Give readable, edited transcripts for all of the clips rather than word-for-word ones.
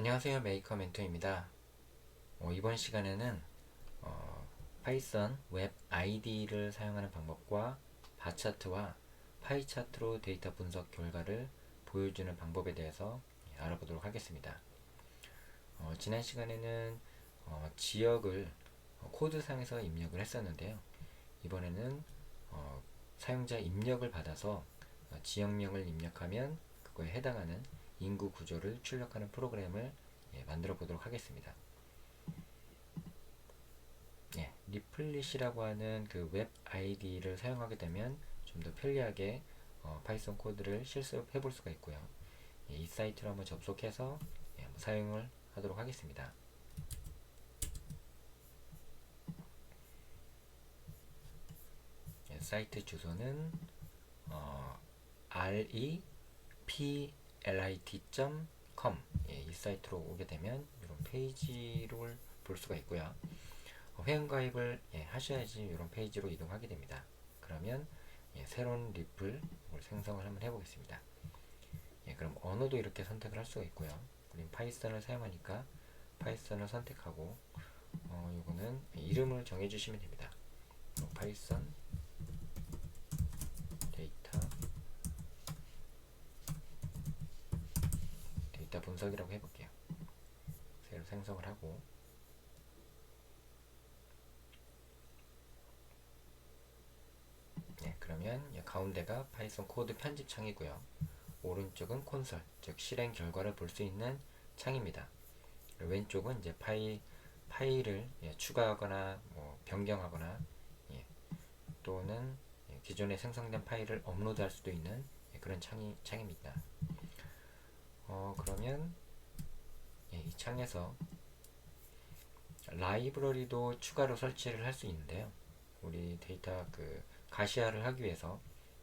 안녕하세요. 메이커 멘토입니다. 이번 시간에는 파이썬 웹 ID를 사용하는 방법과 바차트와 파이차트로 데이터 분석 결과를 보여주는 방법에 대해서 알아보도록 하겠습니다. 지난 시간에는 지역을 코드상에서 입력을 했었는데요. 이번에는 사용자 입력을 받아서 지역명을 입력하면 그거에 해당하는 인구 구조를 출력하는 프로그램을 만들어 보도록 하겠습니다. 리플릿이라고 하는 그 웹 아이디를 사용하게 되면 좀 더 편리하게 파이썬 코드를 실습해 볼 수가 있고요. 이 사이트로 한번 접속해서 한번 사용을 하도록 하겠습니다. 사이트 주소는 replit.com 이 사이트로 오게 되면 이런 페이지를 볼 수가 있고요. 회원가입을 하셔야지 이런 페이지로 이동하게 됩니다. 그러면 새로운 리플을 생성을 한번 해보겠습니다. 그럼 언어도 이렇게 선택을 할 수가 있고요. 우린 파이썬을 사용하니까 파이썬을 선택하고 요거는 이름을 정해주시면 됩니다. 파이썬 데이터 분석이라고 해볼게요. 새로 생성을 하고 그러면 가운데가 파이썬 코드 편집 창이고요. 오른쪽은 콘솔, 즉 실행 결과를 볼 수 있는 창입니다. 왼쪽은 이제 파일을 추가하거나 변경하거나 또는 기존에 생성된 파일을 업로드할 수도 있는 그런 창입니다. 그러면 이 창에서 라이브러리도 추가로 설치를 할 수 있는데요. 우리 데이터 가시화를 하기 위해서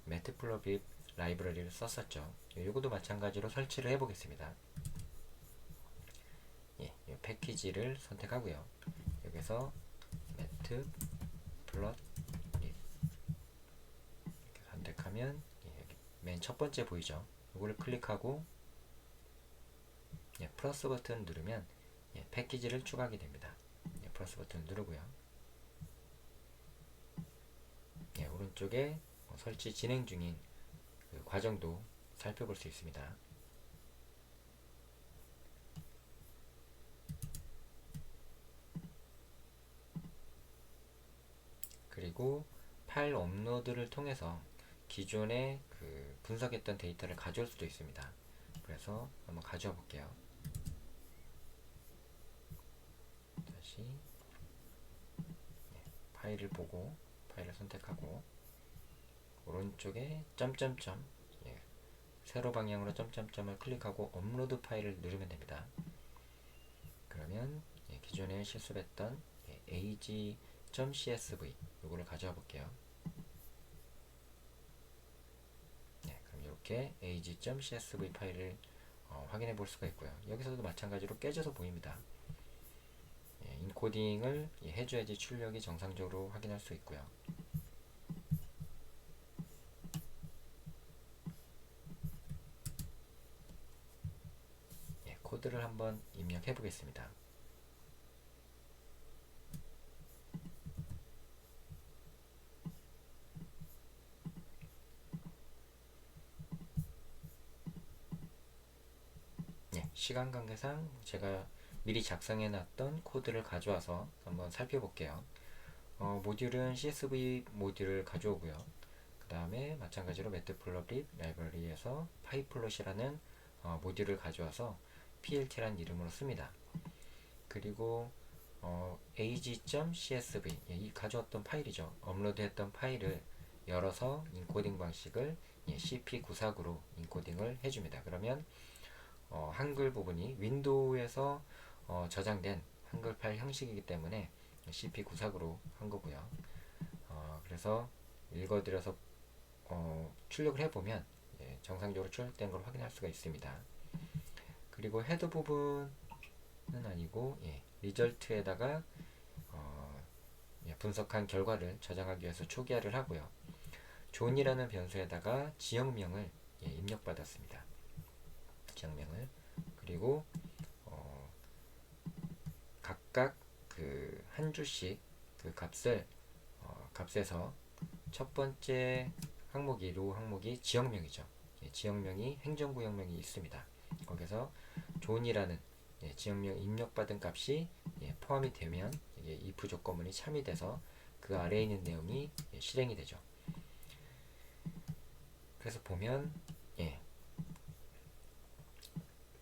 매트플로빗 라이브러리를 썼었죠. 이것도 마찬가지로 설치를 해보겠습니다. 이 패키지를 선택하고요. 여기서 매트플롯 선택하면 여기 맨 첫 번째 보이죠? 이거를 클릭하고 플러스 버튼 누르면 패키지를 추가하게 됩니다. 플러스 버튼 누르고요. 오른쪽에 설치 진행 중인 그 과정도 살펴볼 수 있습니다. 그리고 파일 업로드를 통해서 기존에 분석했던 데이터를 가져올 수도 있습니다. 그래서 한번 가져와 볼게요. 다시 파일을 보고 파일을 선택하고 오른쪽에 점점점 세로 방향으로 점점점을 클릭하고 업로드 파일을 누르면 됩니다. 그러면 기존에 실습했던 ag.csv 이거를 가져와 볼게요. 그럼 이렇게 ag.csv 파일을 확인해 볼 수가 있고요. 여기서도 마찬가지로 깨져서 보입니다. 인코딩을 해줘야지 출력이 정상적으로 확인할 수 있고요. 코드를 한번 입력해 보겠습니다. 시간 관계상 제가 미리 작성해 놨던 코드를 가져와서 한번 살펴볼게요. 모듈은 CSV 모듈을 가져오고요. 그 다음에 마찬가지로 매트플로빗 라이브러리에서 파이플롯이라는 모듈을 가져와서 plt라는 이름으로 씁니다. 그리고 ag.csv 이 가져왔던 파일이죠. 업로드했던 파일을 열어서 인코딩 방식을 cp94로 인코딩을 해줍니다. 그러면 한글 부분이 윈도우에서 저장된 한글 파일 형식이기 때문에 cp94로 한 거고요. 그래서 읽어드려서 출력을 해보면 정상적으로 출력된 걸 확인할 수가 있습니다. 그리고 헤더 부분은 아니고 리절트에다가 분석한 결과를 저장하기 위해서 초기화를 하고요. 존이라는 변수에다가 지역명을 입력받았습니다. 지역명을 그리고 각각 그 한 주씩 그 값을 값에서 첫 번째 항목이 로 항목이 지역명이죠. 지역명이 행정구역명이 있습니다. 거기서 존이라는 지역명 입력받은 값이 포함이 되면 이게 if 조건문이 참이 돼서 그 아래에 있는 내용이 실행이 되죠. 그래서 보면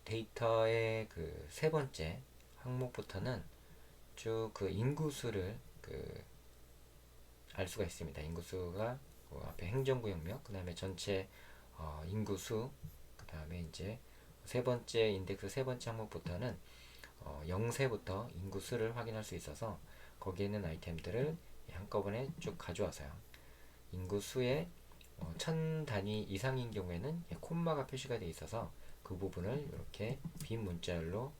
데이터의 그 세 번째 항목부터는 쭉 그 인구수를 알 수가 있습니다. 인구수가 그 앞에 행정구역명, 그 다음에 전체 인구수, 그 다음에 이제 세 번째 인덱스 세 번째 항목부터는 0세부터 인구수를 확인할 수 있어서 거기에 있는 아이템들을 한꺼번에 쭉 가져와서요. 인구수의 1000 단위 이상인 경우에는 콤마가 표시가 되어 있어서 그 부분을 이렇게 빈 문자열로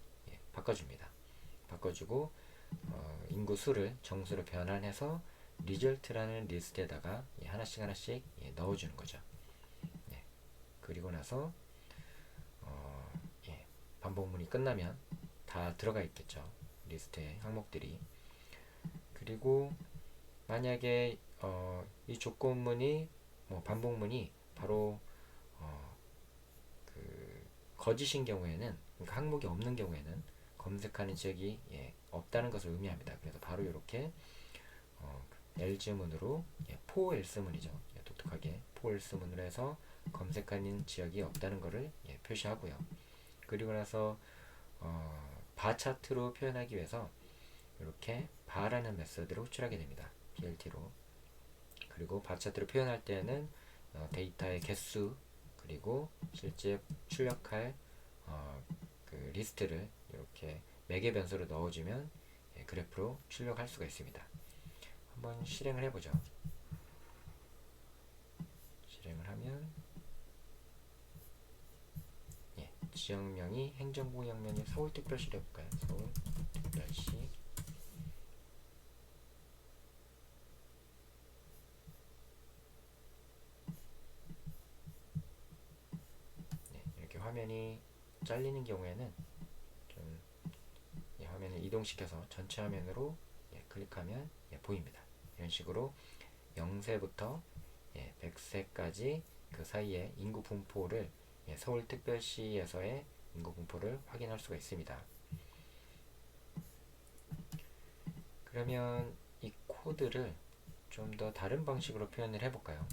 바꿔줍니다. 바꿔주고 인구수를 정수로 변환해서 리절트라는 리스트에다가 하나씩 하나씩 넣어주는 거죠. 그리고 나서 반복문이 끝나면 다 들어가 있겠죠. 리스트에 항목들이. 그리고 만약에 이 조건문이 반복문이 바로 거짓인 경우에는, 그러니까 항목이 없는 경우에는 검색하는 지역이 없다는 것을 의미합니다. 그래서 바로 이렇게 else문으로 for else문이죠. 독특하게 for else문으로 해서 검색하는 지역이 없다는 것을 표시하고요. 그리고 나서 바 차트로 표현하기 위해서 이렇게 바라는 메서드를 호출하게 됩니다. BLT로. 그리고 바 차트로 표현할 때는 데이터의 개수 그리고 실제 출력할 그 리스트를 이렇게 매개 변수로 넣어주면 그래프로 출력할 수가 있습니다. 한번 실행을 해보죠. 실행을 하면 지역명이 행정구역명이 서울특별시로 해볼까요? 서울특별시. 이렇게 화면이 잘리는 경우에는 좀 화면을 이동시켜서 전체 화면으로 클릭하면 보입니다. 이런 식으로 0세부터 100세까지 그 사이에 인구 분포를 서울특별시에서의 인구 분포를 확인할 수가 있습니다. 그러면 이 코드를 좀 더 다른 방식으로 표현을 해볼까요?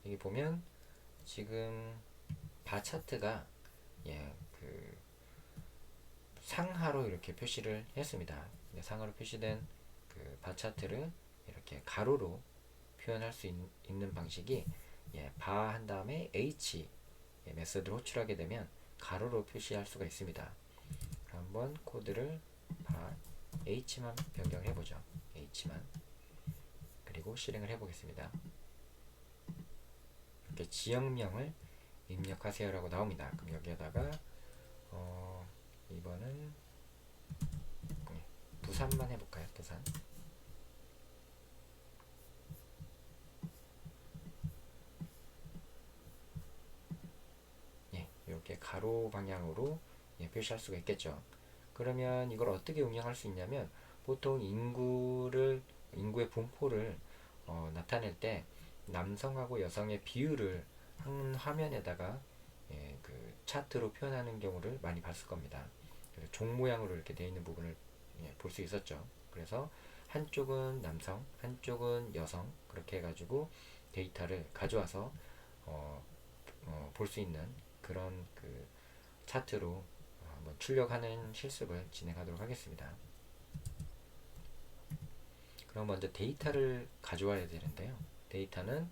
여기 보면 지금 바 차트가 그 상하로 이렇게 표시를 했습니다. 상하로 표시된 그 바 차트를 이렇게 가로로 표현할 수 있는 방식이 바 한 다음에 h 메서드를 호출하게 되면 가로로 표시할 수가 있습니다. 한번 코드를 바 h만 변경해 보죠. h만. 그리고 실행을 해 보겠습니다. 이렇게 지역명을 입력하세요 라고 나옵니다. 그럼 여기에다가 이번은 부산만 해볼까요? 부산. 이렇게 가로 방향으로 표시할 수가 있겠죠. 그러면 이걸 어떻게 응용할 수 있냐면 보통 인구의 분포를 나타낼 때 남성하고 여성의 비율을 한 화면에다가 그 차트로 표현하는 경우를 많이 봤을 겁니다. 그래서 종 모양으로 이렇게 되어 있는 부분을 볼 수 있었죠. 그래서 한쪽은 남성, 한쪽은 여성 그렇게 해가지고 데이터를 가져와서 볼 수 있는 그런 그 차트로 한번 출력하는 실습을 진행하도록 하겠습니다. 그럼 먼저 데이터를 가져와야 되는데요. 데이터는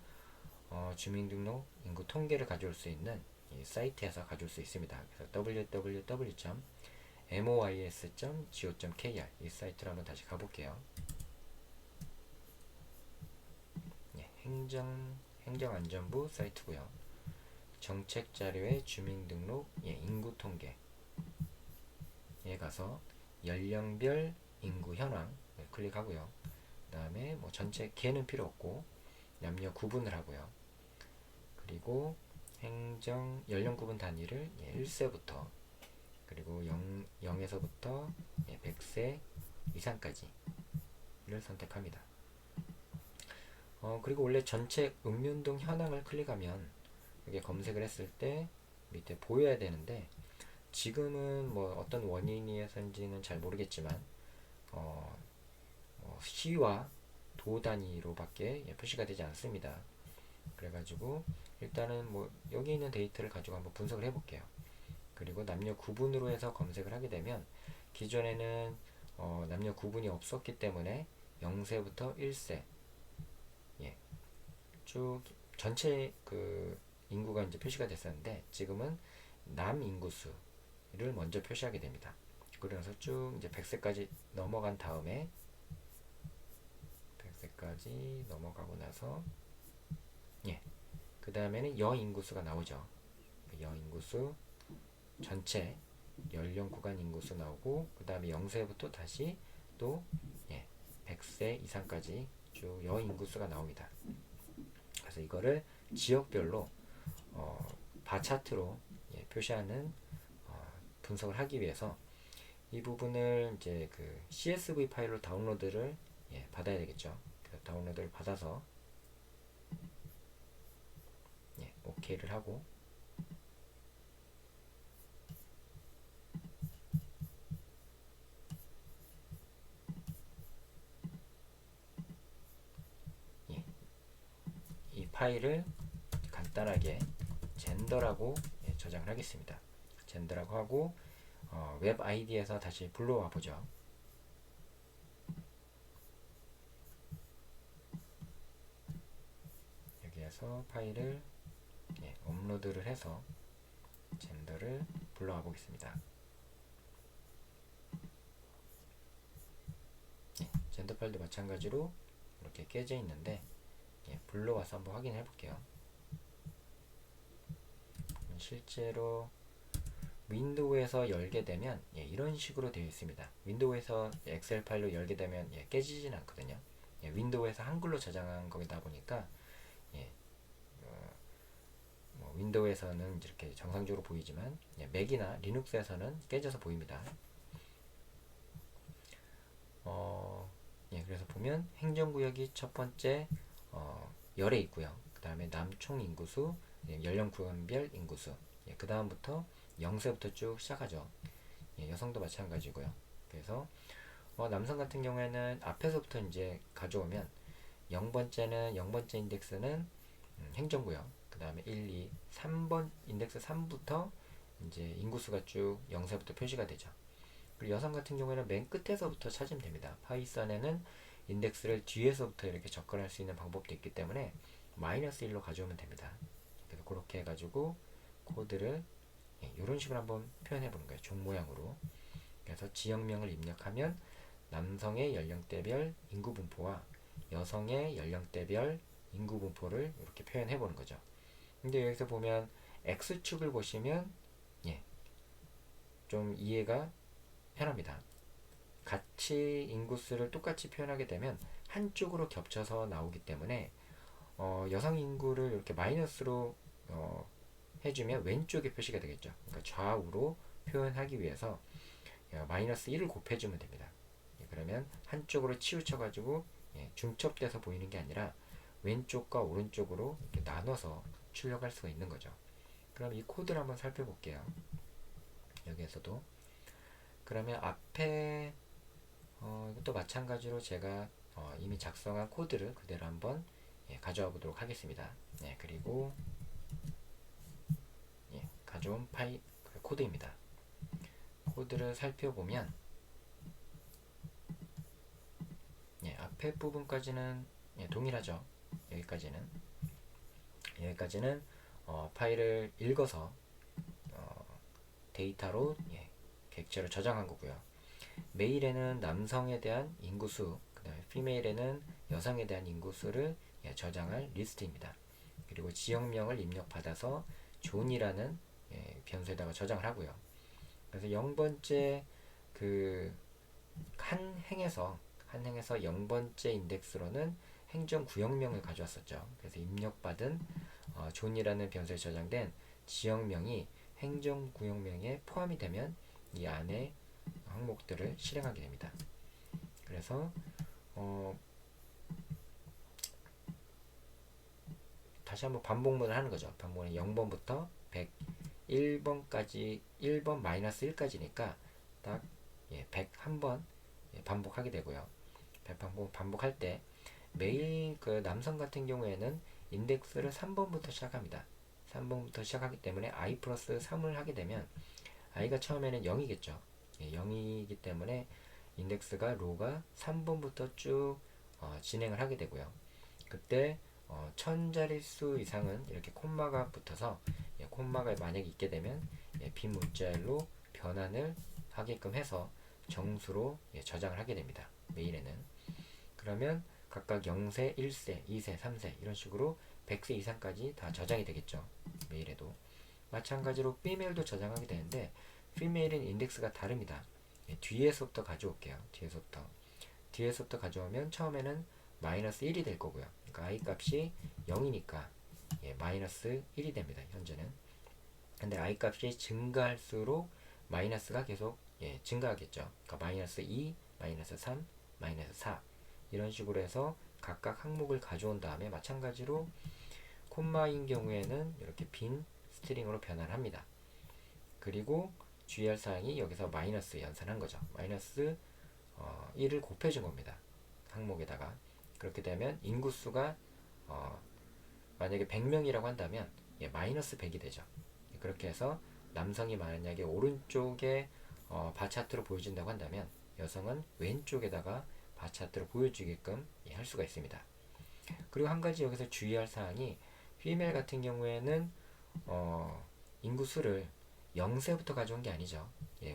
주민등록 인구 통계를 가져올 수 있는 이 사이트에서 가져올 수 있습니다. 그래서 www.mois.go.kr 이 사이트로 한번 다시 가볼게요. 행정안전부 사이트고요. 정책자료의 주민등록 인구 통계에 가서 연령별 인구 현황 클릭하고요. 그 다음에 전체 개는 필요 없고 남녀 구분을 하고요. 그리고 행정 연령 구분 단위를 1세부터 그리고 0에서부터 100세 이상까지를 선택합니다. 그리고 원래 전체 읍면동 현황을 클릭하면 이게 검색을 했을 때 밑에 보여야 되는데 지금은 뭐 어떤 원인이어서인지는 잘 모르겠지만 시와 도 단위로밖에 표시가 되지 않습니다. 그래가지고 일단은 뭐 여기 있는 데이터를 가지고 한번 분석을 해볼게요. 그리고 남녀 구분으로 해서 검색을 하게 되면 기존에는 남녀 구분이 없었기 때문에 0세부터 1세 쭉 전체 그 인구가 이제 표시가 됐었는데 지금은 남 인구수를 먼저 표시하게 됩니다. 그러면서 쭉 이제 100세까지 넘어간 다음에 100세까지 넘어가고 나서 그 다음에는 여 인구수가 나오죠. 여 인구수 전체 연령 구간 인구수 나오고 그 다음에 0세부터 다시 또 100세 이상까지 쭉 여 인구수가 나옵니다. 그래서 이거를 지역별로 바 차트로 표시하는 분석을 하기 위해서 이 부분을 이제 그 CSV 파일로 다운로드를 받아야 되겠죠. 그래서 다운로드를 받아서 OK를 하고 이 파일을 간단하게 젠더라고 저장을 하겠습니다. 젠더라고 하고 웹 아이디에서 다시 불러와 보죠. 여기에서 파일을 업로드를 해서 젠더를 불러와 보겠습니다. 젠더 파일도 마찬가지로 이렇게 깨져 있는데 불러와서 한번 확인해 볼게요. 실제로 윈도우에서 열게 되면 이런 식으로 되어 있습니다. 윈도우에서 엑셀 파일로 열게 되면 깨지진 않거든요. 윈도우에서 한글로 저장한 거다 보니까 윈도우에서는 이렇게 정상적으로 보이지만 맥이나 리눅스에서는 깨져서 보입니다. 그래서 보면 행정구역이 첫 번째 열에 있고요. 그 다음에 남총 인구수, 연령 구간별 인구수, 그 다음부터 0세부터 쭉 시작하죠. 여성도 마찬가지고요. 그래서 남성 같은 경우에는 앞에서부터 이제 가져오면 0번째는 0번째 인덱스는 행정구역, 그 다음에 1, 2, 3번 인덱스 3부터 이제 인구수가 쭉 0세부터 표시가 되죠. 그리고 여성 같은 경우에는 맨 끝에서부터 찾으면 됩니다. 파이썬에는 인덱스를 뒤에서부터 이렇게 접근할 수 있는 방법도 있기 때문에 마이너스 1로 가져오면 됩니다. 그래서 그렇게 해가지고 코드를 이런 식으로 한번 표현해 보는 거예요. 종 모양으로. 그래서 지역명을 입력하면 남성의 연령대별 인구 분포와 여성의 연령대별 인구 분포를 이렇게 표현해 보는 거죠. 근데 여기서 보면 X축을 보시면 좀 이해가 편합니다. 같이 인구수를 똑같이 표현하게 되면 한쪽으로 겹쳐서 나오기 때문에 여성 인구를 이렇게 마이너스로 해주면 왼쪽에 표시가 되겠죠. 그러니까 좌우로 표현하기 위해서 마이너스 1을 곱해주면 됩니다. 그러면 한쪽으로 치우쳐가지고 중첩돼서 보이는 게 아니라 왼쪽과 오른쪽으로 이렇게 나눠서 출력할 수가 있는 거죠. 그럼 이 코드를 한번 살펴볼게요. 여기에서도 그러면 앞에 이것도 마찬가지로 제가 이미 작성한 코드를 그대로 한번 가져와 보도록 하겠습니다. 그리고 가져온 파일 코드입니다. 코드를 살펴보면 앞에 부분까지는 동일하죠. 여기까지는 파일을 읽어서 데이터로 객체로 저장한 거고요. 메일에는 남성에 대한 인구수, 그 다음에 피메일에는 여성에 대한 인구수를 저장할 리스트입니다. 그리고 지역명을 입력받아서 존이라는 변수에다가 저장을 하고요. 그래서 0번째 한 행에서 0번째 인덱스로는 행정구역명을 가져왔었죠. 그래서 입력받은 존이라는 변수에 저장된 지역명이 행정구역명에 포함이 되면 이 안에 항목들을 실행하게 됩니다. 그래서 다시 한번 반복문을 하는 거죠. 반복문은 0번부터 101번까지 1번 마이너스 1까지니까 딱 101번 반복하게 되고요. 100번 반복할 때 매일 그 남성 같은 경우에는 인덱스를 3번부터 시작합니다. 3번부터 시작하기 때문에 i 플러스 3을 하게 되면 i가 처음에는 0이겠죠. 0이기 때문에 인덱스가 로가 3번부터 쭉 진행을 하게 되고요. 그때 1000자릿수 이상은 이렇게 콤마가 붙어서 콤마가 만약에 있게 되면 빈문자열로 변환을 하게끔 해서 정수로 저장을 하게 됩니다. 메일에는. 그러면 각각 0세, 1세, 2세, 3세 이런 식으로 100세 이상까지 다 저장이 되겠죠. 메일에도. 마찬가지로 피메일도 저장하게 되는데 피메일은 인덱스가 다릅니다. 뒤에서부터 가져올게요. 뒤에서부터 가져오면 처음에는 마이너스 1이 될 거고요. 그러니까 i 값이 0이니까 마이너스 1이 됩니다. 현재는. 근데 i 값이 증가할수록 마이너스가 계속 증가하겠죠. 그러니까 마이너스 2, 마이너스 3, 마이너스 4 이런 식으로 해서 각각 항목을 가져온 다음에 마찬가지로 콤마인 경우에는 이렇게 빈 스트링으로 변환합니다. 그리고 주의할 사항이 여기서 마이너스 연산한 거죠. 마이너스 1을 곱해준 겁니다. 항목에다가. 그렇게 되면 인구수가 만약에 100명이라고 한다면 마이너스 100이 되죠. 그렇게 해서 남성이 만약에 오른쪽에 바 차트로 보여준다고 한다면 여성은 왼쪽에다가 바 차트로 보여주게끔 할 수가 있습니다. 그리고 한 가지 여기서 주의할 사항이 피메일 같은 경우에는 인구수를 0세부터 가져온 게 아니죠.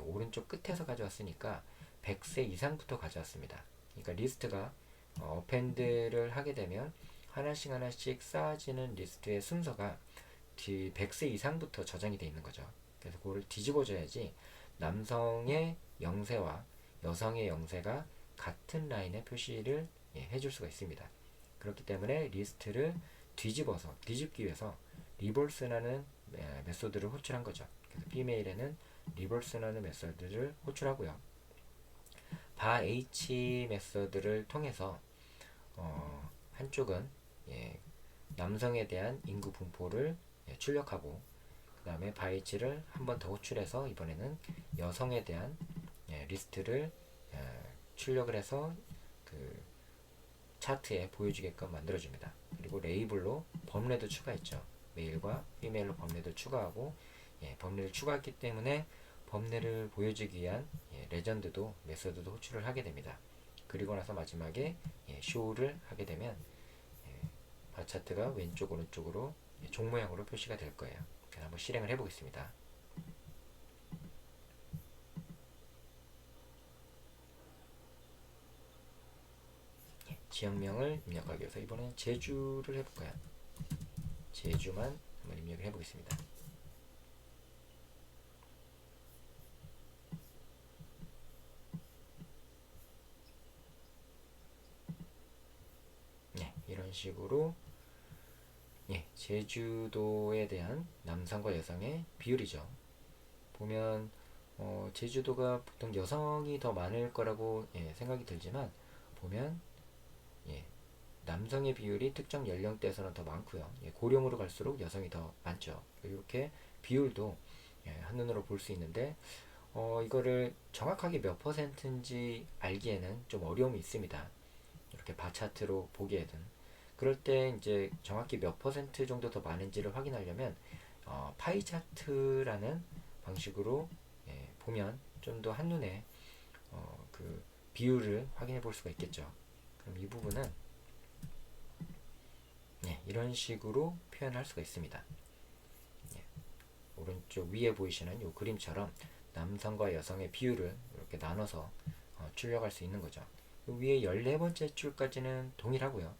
오른쪽 끝에서 가져왔으니까 100세 이상부터 가져왔습니다. 그러니까 리스트가 어펜드를 하게 되면 하나씩 쌓아지는 리스트의 순서가 100세 이상부터 저장이 되어 있는 거죠. 그래서 그거를 뒤집어줘야지 남성의 0세와 여성의 0세가 같은 라인에 표시를 해줄 수가 있습니다. 그렇기 때문에 리스트를 뒤집기 위해서 리버스라는 메소드를 호출한 거죠. 그래서 피메일에는 리버스라는 메소드를 호출하고요. 바 H 메소드를 통해서 한쪽은 남성에 대한 인구 분포를 출력하고 그 다음에 바 H를 한 번 더 호출해서 이번에는 여성에 대한 리스트를 출력을 해서 그 차트에 보여주게끔 만들어줍니다. 그리고 레이블로 범례도 추가했죠. 메일과 피메일로 범례도 추가하고 범례를 추가했기 때문에 범례를 보여주기 위한 레전드도 메소드도 호출을 하게 됩니다. 그리고 나서 마지막에 쇼를 하게 되면 바 차트가 왼쪽 오른쪽으로 종 모양으로 표시가 될 거예요. 한번 실행을 해보겠습니다. 지역명을 입력하기 위해서 이번엔 제주를 해볼까요? 제주만 한번 입력을 해보겠습니다. 이런 식으로 제주도에 대한 남성과 여성의 비율이죠. 보면 제주도가 보통 여성이 더 많을 거라고 생각이 들지만 보면 남성의 비율이 특정 연령대에서는 더 많고요. 고령으로 갈수록 여성이 더 많죠. 이렇게 비율도 한눈으로 볼 수 있는데 이거를 정확하게 몇 퍼센트인지 알기에는 좀 어려움이 있습니다. 이렇게 바 차트로 보기에는. 그럴 때 이제 정확히 몇 퍼센트 정도 더 많은지를 확인하려면 파이 차트라는 방식으로 보면 좀 더 한눈에 그 비율을 확인해 볼 수가 있겠죠. 그럼 이 부분은 이런 식으로 표현할 수가 있습니다. 오른쪽 위에 보이시는 이 그림처럼 남성과 여성의 비율을 이렇게 나눠서 출력할 수 있는 거죠. 위에 14번째 줄까지는 동일하고요.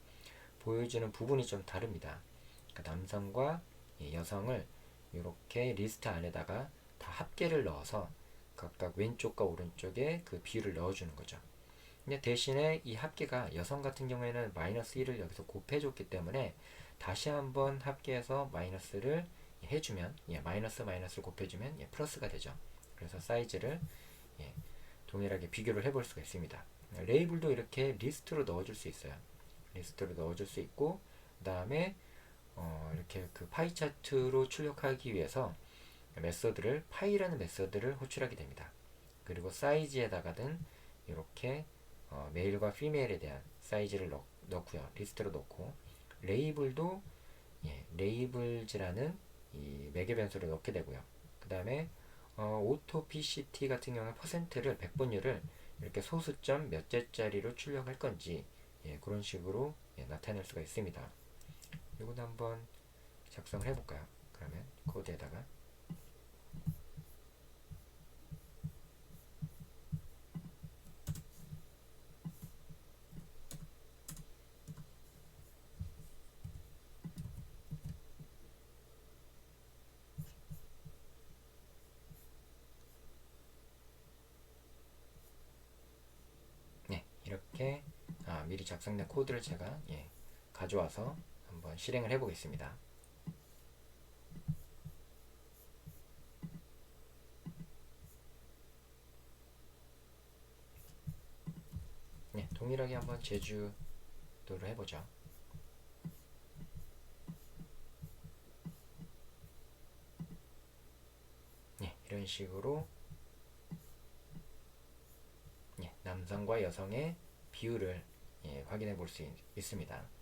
보여주는 부분이 좀 다릅니다. 그러니까 남성과 여성을 이렇게 리스트 안에다가 다 합계를 넣어서 각각 왼쪽과 오른쪽에 그 비율을 넣어주는 거죠. 근데 대신에 이 합계가 여성 같은 경우에는 마이너스 1을 여기서 곱해줬기 때문에 다시 한번 합계해서 마이너스를 해주면 마이너스 마이너스를 곱해주면 플러스가 되죠. 그래서 사이즈를 동일하게 비교를 해볼 수가 있습니다. 레이블도 이렇게 리스트로 넣어줄 수 있어요. 리스트로 넣어줄 수 있고, 그 다음에 이렇게 그 파이 차트로 출력하기 위해서 메서드를 파이라는 메서드를 호출하게 됩니다. 그리고 사이즈에다가는 이렇게 메일과 피메일에 대한 사이즈를 넣고요. 리스트로 넣고, 레이블도 레이블즈라는 이 매개 변수를 넣게 되고요. 그 다음에 오토 PCT 같은 경우에 퍼센트를 백분율을 이렇게 소수점 몇 개짜리로 출력할 건지 그런 식으로 나타낼 수가 있습니다. 이거도 한번 작성을 해볼까요? 그러면 코드에다가 이렇게 미리 작성된 코드를 제가 가져와서 한번 실행을 해보겠습니다. 동일하게 한번 제주도를 해보죠. 이런 식으로 남성과 여성의 비율을 확인해 볼 수 있습니다.